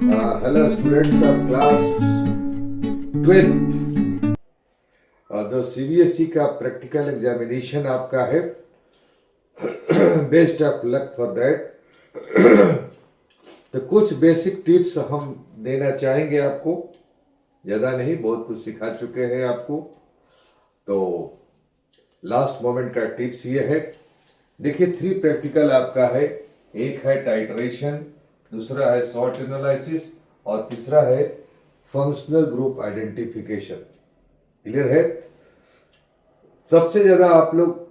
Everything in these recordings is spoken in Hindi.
Hello students of class 12th। जो CBSE का प्रैक्टिकल एग्जामिनेशन आपका है, best of luck for that. तो कुछ बेसिक टिप्स हम देना चाहेंगे आपको, ज़्यादा नहीं, बहुत कुछ सिखा चुके हैं आपको। तो लास्ट मोमेंट का टिप्स ये है, देखिए 3 प्रैक्टिकल आपका है। एक है टाइट्रेशन, दूसरा है शॉर्ट एनालिसिस और तीसरा है फंक्शनल ग्रुप आइडेंटिफिकेशन। क्लियर है? सबसे ज्यादा आप लोग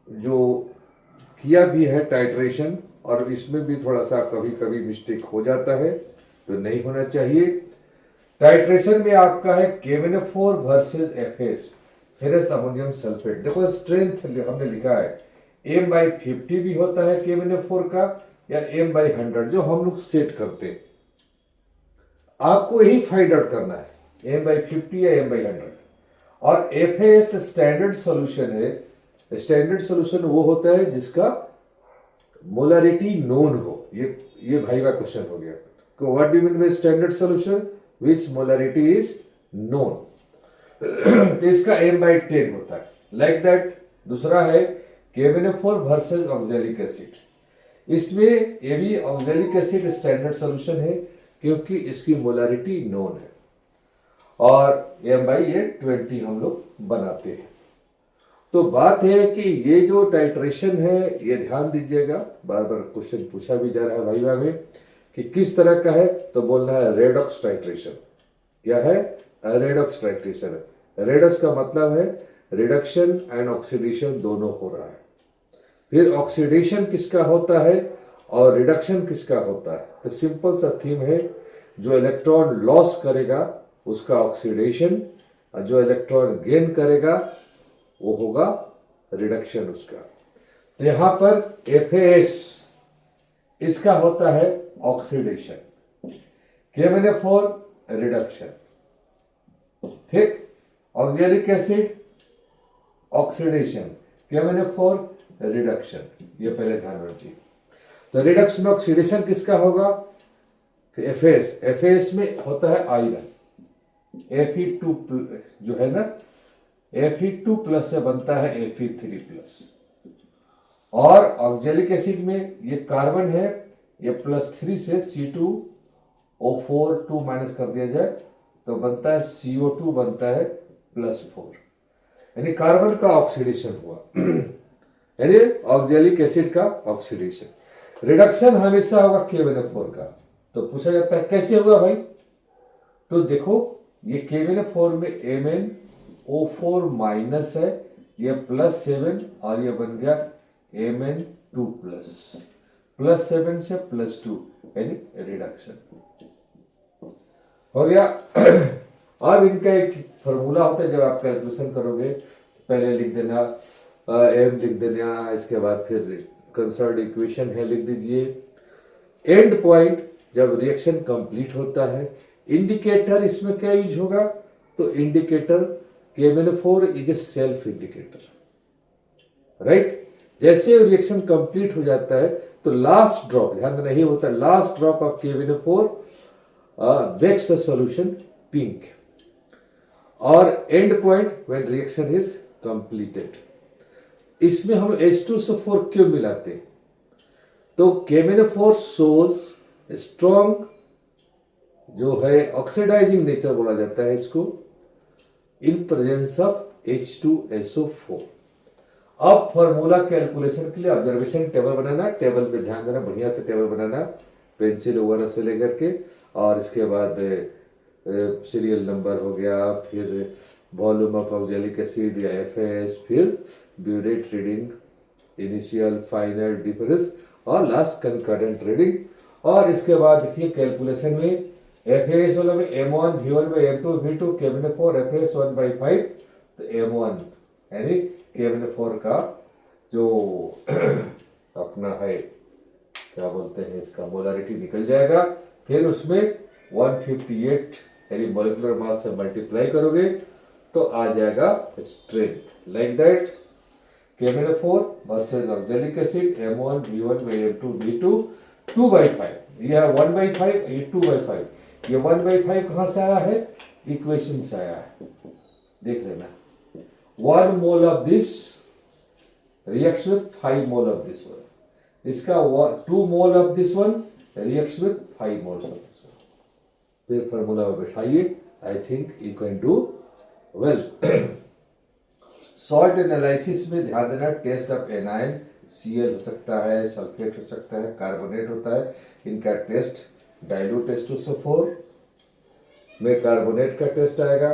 जो किया भी है टाइट्रेशन, और इसमें भी थोड़ा सा कभी कभी मिस्टेक हो जाता है, तो नहीं होना चाहिए। टाइट्रेशन में आपका है KMnO4 versus FAS, ferrous ammonium sulphate. देखो स्ट्रेंथ हमने लिखा है M/50 भी होता है KMnO4 का, या M/100 जो हम लोग सेट करते हैं। आपको यही फाइंड आउट करना है, M/50 या M/100। और FAS स्टैंडर्ड सॉल्यूशन है। स्टैंडर्ड सॉल्यूशन वो होता है जिसका मोलरिटी नोन हो। ये भाई का क्वेश्चन हो गया। What do mean by standard solution which molarity is known? तो इसका M/10 होता है, लाइक दैट। दूसरा है KMnO4 वर्सेस ऑक्सैलिक एसिड। इसमें ये भी ऑक्सैलिक एसिड स्टैंडर्ड सॉल्यूशन है क्योंकि इसकी मोलरिटी नोन है, और M/20 हम लोग बनाते हैं। तो बात है कि ये जो टाइट्रेशन है, ये ध्यान दीजिएगा, बार बार क्वेश्चन पूछा भी जा रहा है भाई में कि किस तरह का है, तो बोलना है रेडॉक्स टाइट्रेशन। क्या है? Redox titration. रेडॉक्स का मतलब है रिडक्शन एंड ऑक्सीडेशन दोनों हो रहा है। फिर ऑक्सीडेशन किसका होता है और रिडक्शन किसका होता है? तो सिंपल सा थीम है, जो इलेक्ट्रॉन लॉस करेगा उसका ऑक्सीडेशन, और जो इलेक्ट्रॉन गेन करेगा वो होगा रिडक्शन उसका। तो यहां पर FAS इसका होता है ऑक्सीडेशन, KMnO4 रिडक्शन, ठीक। Oxalic acid oxidation, KMnO4 reduction. ये पहले ध्यान रखिए। तो रिडक्शन ऑक्सीडेशन किसका होगा? FAS में होता है आयरन, Fe2 जो है ना, Fe2 प्लस से बनता है Fe3 प्लस। और ऑक्सैलिक एसिड में ये कार्बन है, ये +3 से C2O4 2 माइनस कर दिया जाए तो बनता है CO2, बनता है +4, यानी कार्बन का ऑक्सीडेशन हुआ। यानी ऑक्सैलिक एसिड का ऑक्सीडेशन। रिडक्शन हमेशा होगा KMnO4 का। तो पूछा जाता है कैसे हुआ भाई? तो देखो ये KMnO4 में MnO4 माइनस है, ये +7 और ये बन गया Mn2 प्लस, +7 से +2 यानी रिडक्शन हो गया। अब इनका एक फॉर्मूला होता है, जब आप कैलकुलेशन करोगे तो पहले लिख देना M लिख देना, इसके बाद फिर कंसर्न इक्वेशन है लिख दीजिए। एंड पॉइंट जब रिएक्शन कंप्लीट होता है, इंडिकेटर इसमें क्या यूज होगा? तो indicator KMnO4 is a self indicator, right. जैसे रिएक्शन कंप्लीट हो जाता है तो लास्ट ड्रॉप, ध्यान देना ही होता है, last drop of KMnO4 makes the solution pink, और and point when reaction is completed. इसमें हम H2SO4 क्यों मिलाते हैं? तो KMnO4 shows स्ट्रॉन्ग जो है ऑक्सीडाइजिंग नेचर बोला जाता है इसको, इन प्रेजेंस ऑफ H2SO4। अब फॉर्मूला कैलकुलेशन के लिए ऑब्जर्वेशन टेबल बनाना, टेबल पे ध्यान देना, बढ़िया से टेबल बनाना, पेंसिल वगैरह से लेकर के, और इसके बाद सीरियल नंबर हो गया, फिर वॉल्यूम ऑफ ऑक्सैलिक एसिड या FAS, फिर burette reading, initial final difference, और लास्ट कंकरेंट रीडिंग। और इसके बाद देखिए कैलकुलेशन में FAS वाला में M1 V1/M2 V2, KMnO4 FAS 1/5, तो M1 यानी KMnO4 का जो अपना है, क्या बोलते हैं इसका, मोलरिटी निकल जाएगा। फिर उसमें 158 यानी मॉलिक्यूलर मास से मल्टीप्लाई करोगे तो आ जाएगा strength, like that. KMnO4 versus oxalic acid M1 V1/M2 V2 2/5, यह 1/5, ये 2/5। ये 1/5 कहाँ से आया है? इक्वेशन से आया है, देख लेना। 1 mole of this reacts with 5 mole of this one, इसका 2 mole of this one reacts with 5 moles of this one. फिर फॉर्मूला में बैठाइए, I think you can do well. Salt analysis में ध्यान देना, टेस्ट ऑफ एनाइन, Cl हो सकता है, सल्फेट हो सकता है, कार्बोनेट होता है, इनका टेस्ट डाइल्यूट H2SO4 में कार्बोनेट का टेस्ट आएगा,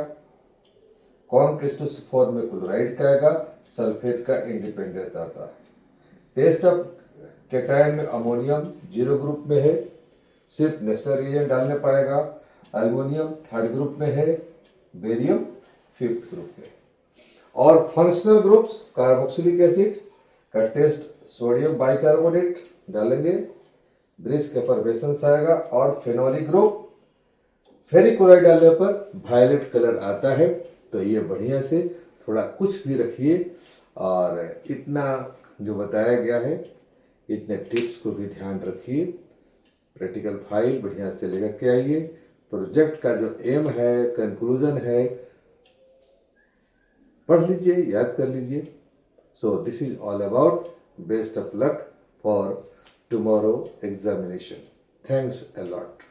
कॉन्क H2SO4 में क्लोराइड का आएगा, सल्फेट का इंडिपेंडेंट आता है। टेस्ट ऑफ कैटायन में अमोनियम 0 ग्रुप में है, सिर्फ नेचुरल रिएजेंट डालने पाएगा, एल्युमिनियम 3rd ग्रुप में है, बेरियम 5th ग्रुप में। और फंक्शनल ग्रुप्स, कार्बोक्सिलिक एसिड का टेस्ट सोडियम बाइकार्बोनेट डालेंगे, ब्रिस्क एफर्वेसेंस आएगा, और फेनोलिक ग्रुप फेरिक क्लोराइड डालने पर वायलेट कलर आता है। तो ये बढ़िया से थोड़ा कुछ भी रखिए, और इतना जो बताया गया है इतने टिप्स को भी ध्यान रखिए। प्रैक्टिकल फाइल बढ़िया से लेकर के आइए। प्रोजेक्ट का जो एम है, कंक्लूजन है, पढ़ लीजिए, याद कर लीजिए। So this is all about. Best of luck for tomorrow examination. Thanks a lot.